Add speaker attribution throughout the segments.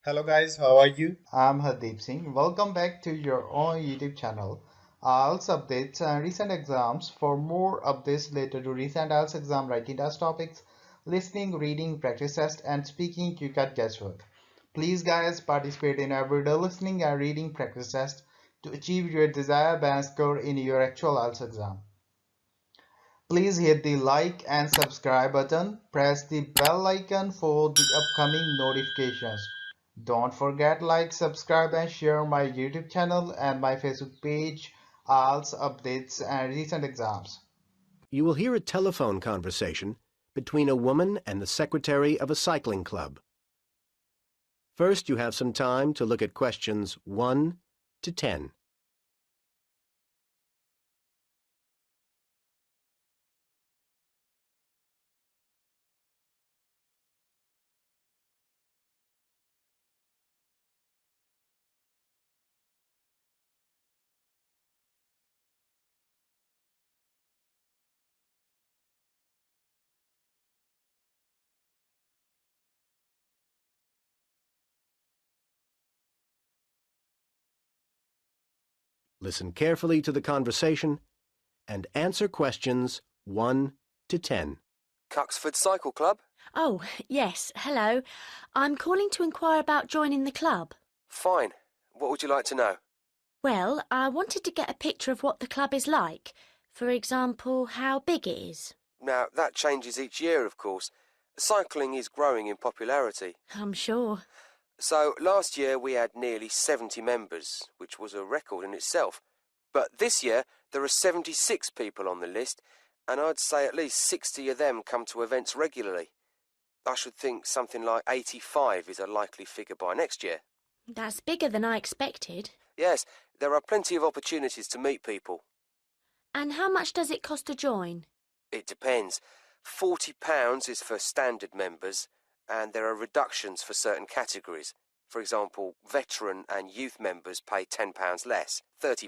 Speaker 1: Hello guys, how are you?
Speaker 2: I'm Hardeep Singh. Welcome back to your own YouTube channel. IELTS updates and recent exams. For more updates related to recent IELTS exam writing test topics, listening, reading, practice test, and speaking, you got guesswork. Please, guys, participate in everyday listening and reading practice test to achieve your desired band score in your actual IELTS exam. Please hit the like and subscribe button. Press the bell icon for the upcoming notifications. Don't forget like, subscribe and share my YouTube channel and my Facebook page, IELTS updates and recent exams.
Speaker 3: You will hear a telephone conversation between a woman and the secretary of a cycling club. First, you have some time to look at questions 1 to 10. Listen carefully to the conversation and answer questions 1 to 10.
Speaker 4: Cuxford Cycle Club?
Speaker 5: Oh, yes, hello. I'm calling to inquire about joining the club.
Speaker 4: Fine. What would you like to know?
Speaker 5: Well, I wanted to get a picture of what the club is like. For example, how big it is.
Speaker 4: Now, that changes each year, of course. Cycling is growing in popularity.
Speaker 5: I'm sure.
Speaker 4: So, last year we had nearly 70 members, which was a record in itself. But this year, there are 76 people on the list, and I'd say at least 60 of them come to events regularly. I should think something like 85 is a likely figure by next year.
Speaker 5: That's bigger than I expected.
Speaker 4: Yes, there are plenty of opportunities to meet people.
Speaker 5: And how much does it cost to join?
Speaker 4: It depends. £40 is for standard members, and there are reductions for certain categories. For example, veteran and youth members pay £10 less, £30.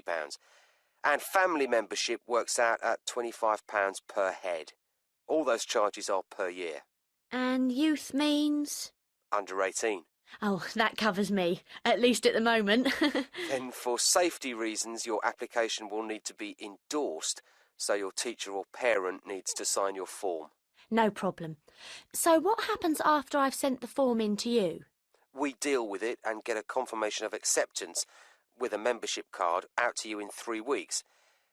Speaker 4: And family membership works out at £25 per head. All those charges are per year.
Speaker 5: And youth means?
Speaker 4: Under 18.
Speaker 5: Oh, that covers me, at least at the moment.
Speaker 4: Then for safety reasons, your application will need to be endorsed, so your teacher or parent needs to sign your form.
Speaker 5: No problem. So what happens after I've sent the form in to you?
Speaker 4: We deal with it and get a confirmation of acceptance with a membership card out to you in 3 weeks.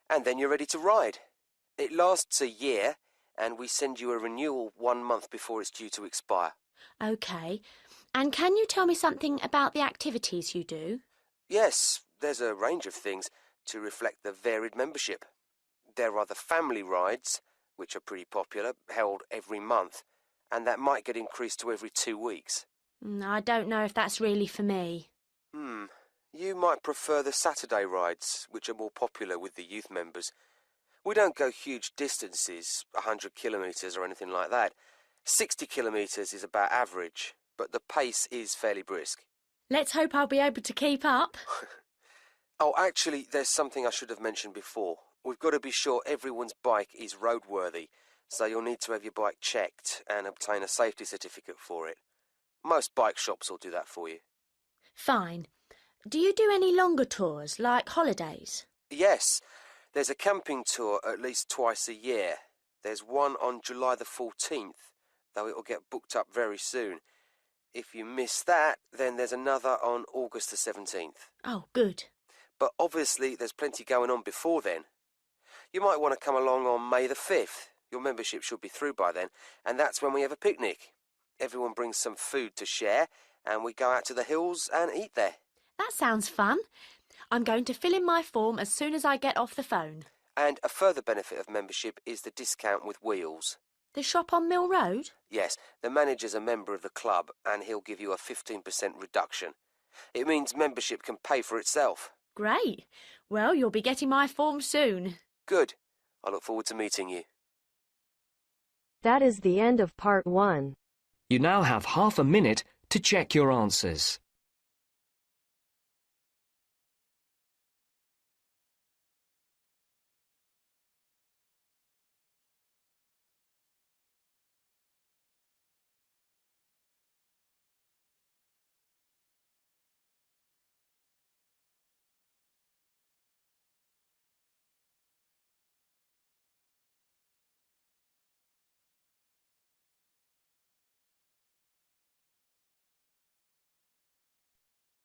Speaker 4: And then you're ready to ride. It lasts a year, and we send you a renewal 1 month before it's due to expire.
Speaker 5: OK. And can you tell me something about the activities you do?
Speaker 4: Yes, there's a range of things to reflect the varied membership. There are the family rides, which are pretty popular, held every month, and that might get increased to every 2 weeks.
Speaker 5: I don't know if that's really for me.
Speaker 4: You might prefer the Saturday rides, which are more popular with the youth members. We don't go huge distances, 100 kilometres or anything like that. 60 kilometres is about average, but the pace is fairly brisk.
Speaker 5: Let's hope I'll be able to keep up.
Speaker 4: Oh, actually, there's something I should have mentioned before. We've got to be sure everyone's bike is roadworthy, so you'll need to have your bike checked and obtain a safety certificate for it. Most bike shops will do that for you.
Speaker 5: Fine. Do you do any longer tours, like holidays?
Speaker 4: Yes, there's a camping tour at least twice a year. There's one on July the 14th, though it'll get booked up very soon. If you miss that, then there's another on August the 17th.
Speaker 5: Oh, good.
Speaker 4: But obviously there's plenty going on before then. You might want to come along on May the 5th. Your membership should be through by then, and that's when we have a picnic. Everyone brings some food to share, and we go out to the hills and eat there.
Speaker 5: That sounds fun. I'm going to fill in my form as soon as I get off the phone.
Speaker 4: And a further benefit of membership is the discount with wheels.
Speaker 5: The shop on Mill Road?
Speaker 4: Yes, the manager's a member of the club, and he'll give you a 15% reduction. It means membership can pay for itself.
Speaker 5: Great. Well, you'll be getting my form soon.
Speaker 4: Good. I look forward to meeting you.
Speaker 6: That is the end of part 1.
Speaker 7: You now have half a minute to check your answers.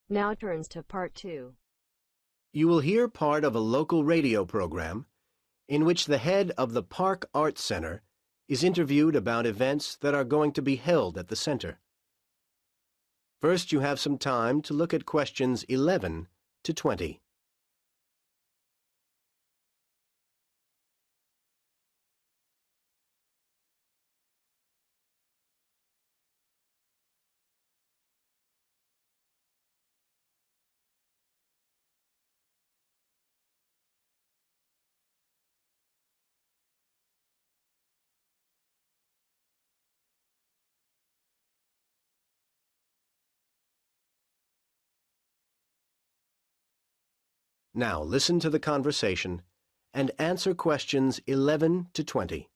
Speaker 6: Now turns to Part 2.
Speaker 3: You will hear part of a local radio program in which the head of the Park Arts Center is interviewed about events that are going to be held at the center. First, you have some time to look at questions 11 to 20. Now listen to the conversation and answer questions 11 to 20.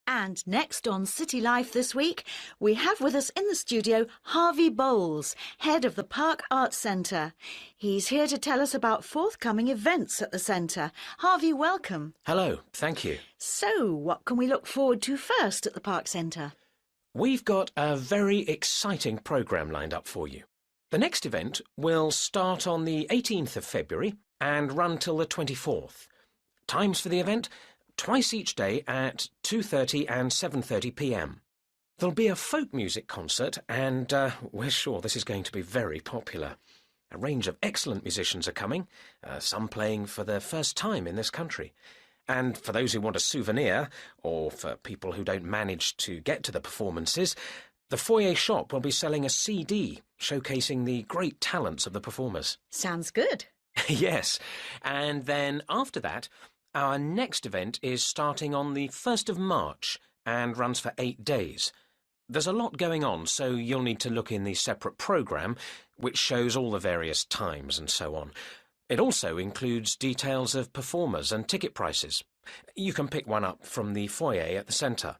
Speaker 1: And next on City Life this week, we have with us in the studio Harvey Bowles, head of the Park Arts Centre. He's here to tell us about forthcoming events at the centre. Harvey, welcome.
Speaker 7: Hello, thank you.
Speaker 1: So, what can we look forward to first at the Park Centre?
Speaker 7: We've got a very exciting programme lined up for you. The next event will start on the 18th of February and run till the 24th. Times for the event: twice each day at 2:30 and 7:30 p.m. There'll be a folk music concert and we're sure this is going to be very popular. A range of excellent musicians are coming, some playing for the first time in this country. And for those who want a souvenir, or for people who don't manage to get to the performances, the foyer shop will be selling a CD showcasing the great talents of the performers.
Speaker 1: Sounds good.
Speaker 7: Yes, and then after that, our next event is starting on the 1st of March and runs for 8 days. There's a lot going on, so you'll need to look in the separate programme, which shows all the various times and so on. It also includes details of performers and ticket prices. You can pick one up from the foyer at the centre.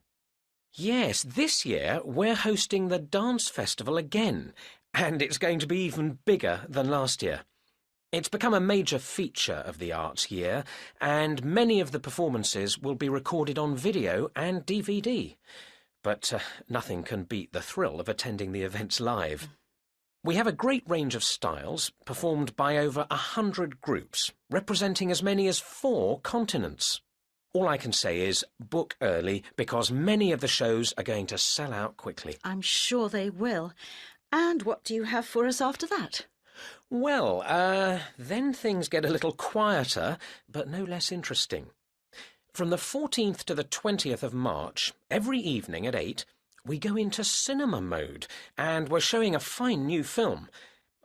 Speaker 7: Yes, this year we're hosting the dance festival again, and it's going to be even bigger than last year. It's become a major feature of the arts year, and many of the performances will be recorded on video and DVD. But nothing can beat the thrill of attending the events live. We have a great range of styles, performed by over 100 groups, representing as many as 4 continents. All I can say is book early, because many of the shows are going to sell out quickly.
Speaker 1: I'm sure they will. And what do you have for us after that?
Speaker 7: Well, then things get a little quieter, but no less interesting. From the 14th to the 20th of March, every evening at 8, we go into cinema mode, and we're showing a fine new film.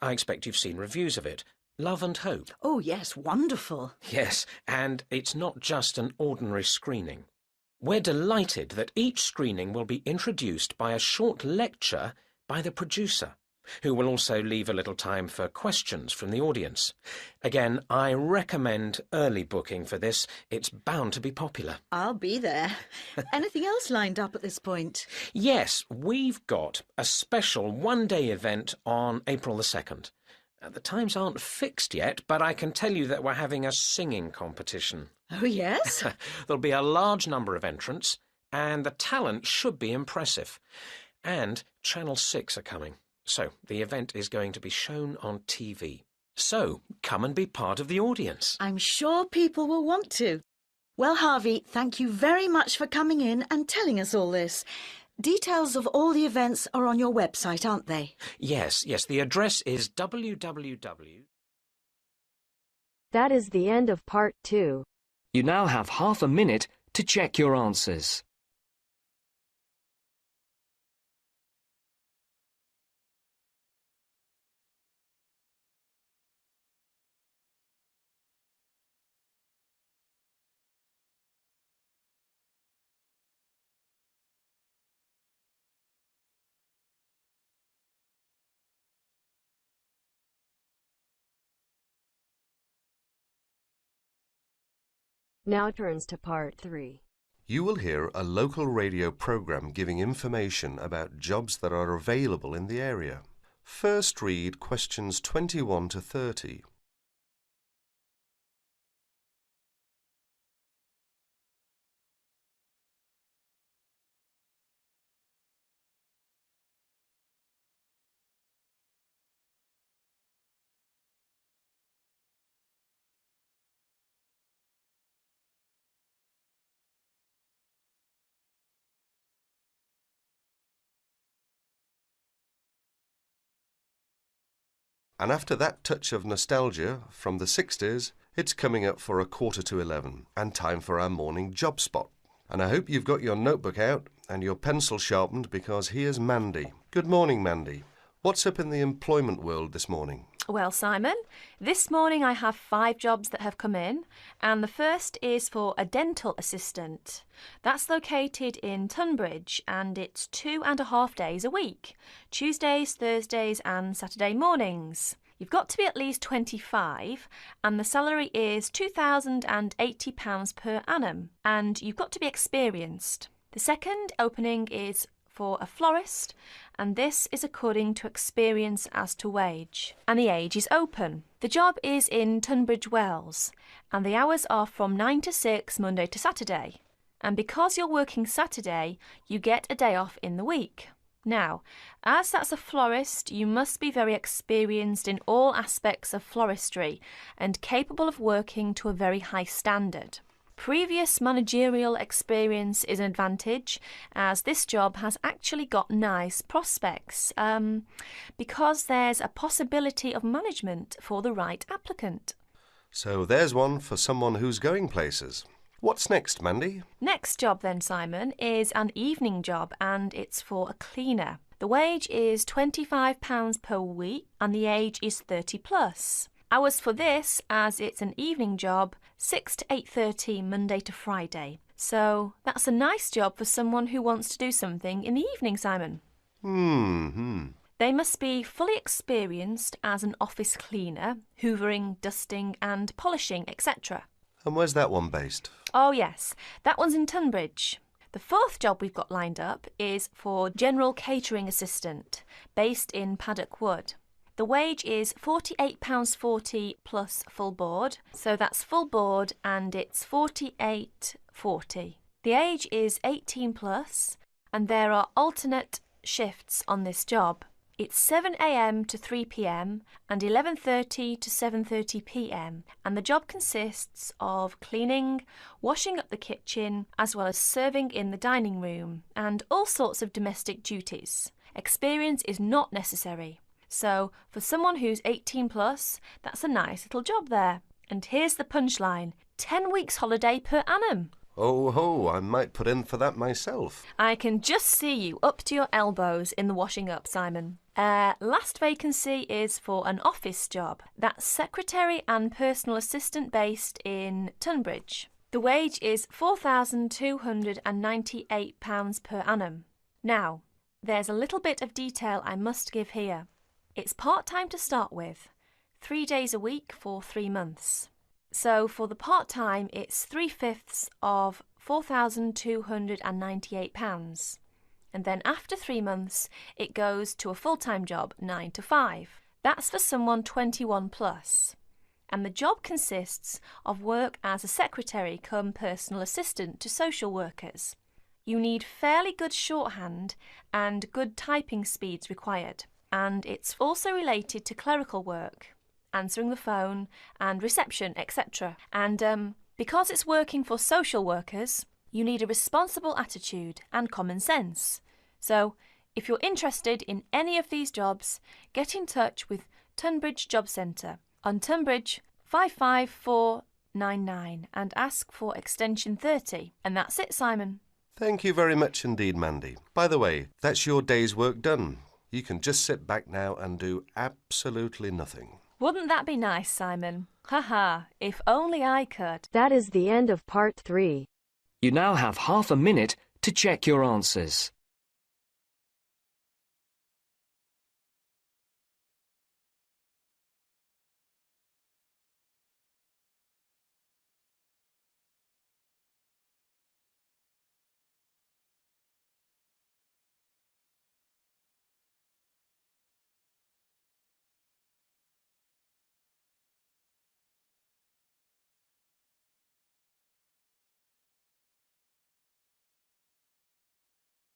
Speaker 7: I expect you've seen reviews of it. Love and Hope.
Speaker 1: Oh, yes, wonderful.
Speaker 7: Yes, and it's not just an ordinary screening. We're delighted that each screening will be introduced by a short lecture by the producer, who will also leave a little time for questions from the audience. Again, I recommend early booking for this. It's bound to be popular.
Speaker 1: I'll be there. Anything else lined up at this point?
Speaker 7: Yes, we've got a special one-day event on April the 2nd. The times aren't fixed yet, but I can tell you that we're having a singing competition.
Speaker 1: Oh, yes?
Speaker 7: There'll be a large number of entrants, and the talent should be impressive. And Channel 6 are coming, so the event is going to be shown on TV. So, come and be part of the audience.
Speaker 1: I'm sure people will want to. Well, Harvey, thank you very much for coming in and telling us all this. Details of all the events are on your website, aren't they?
Speaker 7: Yes, the address is www.
Speaker 6: That is the end of Part 2.
Speaker 7: You now have half a minute to check your answers.
Speaker 6: Now turns to Part 3.
Speaker 8: You will hear a local radio program giving information about jobs that are available in the area. First read questions 21 to 30. And after that touch of nostalgia from the 60s, it's coming up for 11:15 and time for our morning job spot. And I hope you've got your notebook out and your pencil sharpened, because here's Mandy. Good morning, Mandy. What's up in the employment world this morning?
Speaker 9: Well, Simon, this morning I have 5 jobs that have come in, and the first is for a dental assistant. That's located in Tunbridge, and it's 2.5 days a week, Tuesdays, Thursdays and Saturday mornings. You've got to be at least 25, and the salary is £2,080 per annum, and you've got to be experienced. The second opening is for a florist, and this is according to experience as to wage, and the age is open. The job is in Tunbridge Wells, and the hours are from 9 to 6 Monday to Saturday. And because you're working Saturday, you get a day off in the week. Now, as that's a florist, you must be very experienced in all aspects of floristry and capable of working to a very high standard. Previous managerial experience is an advantage, as this job has actually got nice prospects, because there's a possibility of management for the right applicant.
Speaker 8: So there's one for someone who's going places. What's next, Mandy?
Speaker 9: Next job then, Simon, is an evening job, and it's for a cleaner. The wage is £25 per week and the age is 30 plus. Hours for this, as it's an evening job, 6 to 8:30 Monday to Friday. So that's a nice job for someone who wants to do something in the evening, Simon. They must be fully experienced as an office cleaner, hoovering, dusting and polishing, etc.
Speaker 8: And where's that one based?
Speaker 9: Oh yes, that one's in Tunbridge. The fourth job we've got lined up is for general catering assistant, based in Paddock Wood. The wage is £48.40 plus full board, so that's full board and it's £48.40. The age is 18 plus, and there are alternate shifts on this job. It's 7 a.m. to 3 p.m. and 11:30 to 7:30 p.m. and the job consists of cleaning, washing up the kitchen, as well as serving in the dining room and all sorts of domestic duties. Experience is not necessary. So for someone who's 18 plus, that's a nice little job there. And here's the punchline: 10 weeks holiday per annum.
Speaker 8: Oh ho, I might put in for that myself.
Speaker 9: I can just see you up to your elbows in the washing up, Simon. Last vacancy is for an office job. That's secretary and personal assistant based in Tunbridge. The wage is £4,298 per annum. Now, there's a little bit of detail I must give here. It's part-time to start with, 3 days a week for 3 months. So for the part-time, it's 3/5 of £4,298. And then after 3 months, it goes to a full-time job, 9 to 5. That's for someone 21 plus. And the job consists of work as a secretary cum personal assistant to social workers. You need fairly good shorthand and good typing speeds required. And it's also related to clerical work, answering the phone and reception, etc. And because it's working for social workers, you need a responsible attitude and common sense. So if you're interested in any of these jobs, get in touch with Tunbridge Job Centre on Tunbridge 55499 and ask for extension 30. And that's it, Simon.
Speaker 8: Thank you very much indeed, Mandy. By the way, that's your day's work done. You can just sit back now and do absolutely nothing.
Speaker 9: Wouldn't that be nice, Simon? Haha, if only I could.
Speaker 6: That is the end of part 3.
Speaker 10: You now have half a minute to check your answers.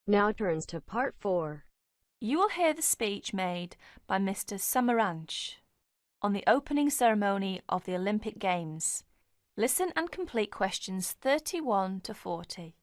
Speaker 6: Now turns to part 4.
Speaker 9: You will hear the speech made by Mr. Samaranch on the opening ceremony of the Olympic Games. Listen and complete questions 31 to 40.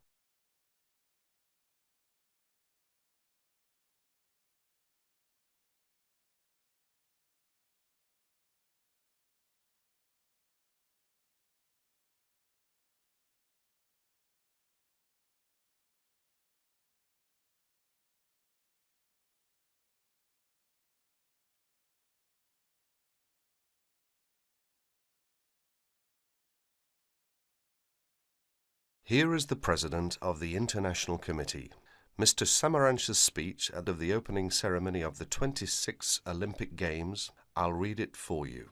Speaker 8: Here is the President of the International Committee, Mr. Samaranch's speech at the opening ceremony of the 26th Olympic Games. I'll read it for you.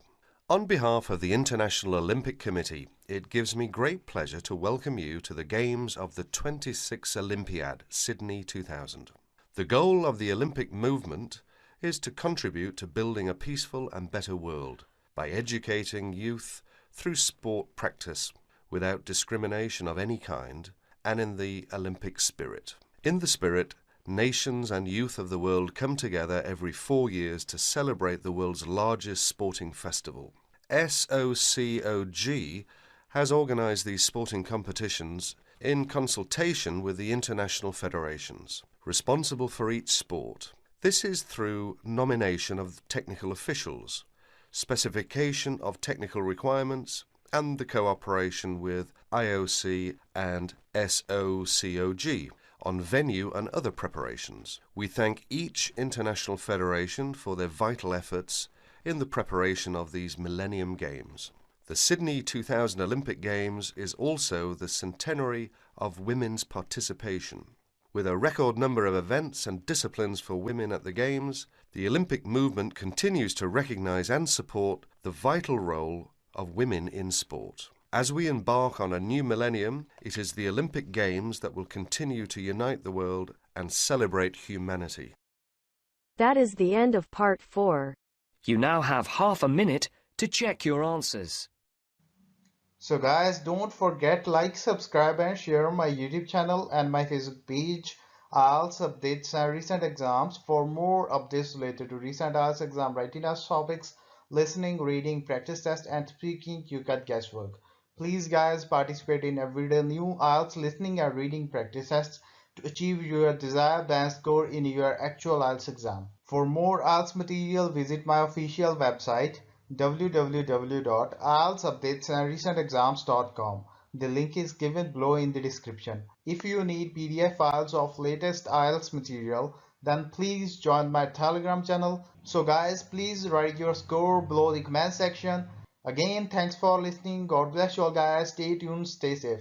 Speaker 8: On behalf of the International Olympic Committee, it gives me great pleasure to welcome you to the Games of the 26th Olympiad, Sydney 2000. The goal of the Olympic movement is to contribute to building a peaceful and better world by educating youth through sport practice without discrimination of any kind and in the Olympic spirit. In the spirit, nations and youth of the world come together every 4 years to celebrate the world's largest sporting festival. SOCOG has organised these sporting competitions in consultation with the international federations responsible for each sport. This is through nomination of technical officials, specification of technical requirements, and the cooperation with IOC and SOCOG on venue and other preparations. We thank each international federation for their vital efforts in the preparation of these Millennium Games. The Sydney 2000 Olympic Games is also the centenary of women's participation. With a record number of events and disciplines for women at the Games, the Olympic movement continues to recognise and support the vital role of women in sport. As we embark on a new millennium, it is the Olympic Games that will continue to unite the world and celebrate humanity.
Speaker 6: That is the end of part 4.
Speaker 10: You now have half a minute to check your answers.
Speaker 2: So guys, don't forget like, subscribe and share my YouTube channel and my Facebook page, IELTS updates and recent exams. For more updates related to recent IELTS exam writing test topics, listening, reading, practice test and speaking, you got guesswork. Please guys, participate in everyday new IELTS listening and reading practice tests to achieve your desired band score in your actual IELTS exam. For more IELTS material, visit my official website www.ieltsupdatesandrecentexams.com. The link is given below in the description. If you need PDF files of latest IELTS material, then please join my Telegram channel. So guys, please write your score below the comment section. Again, thanks for listening. God bless you all guys. Stay tuned, stay safe.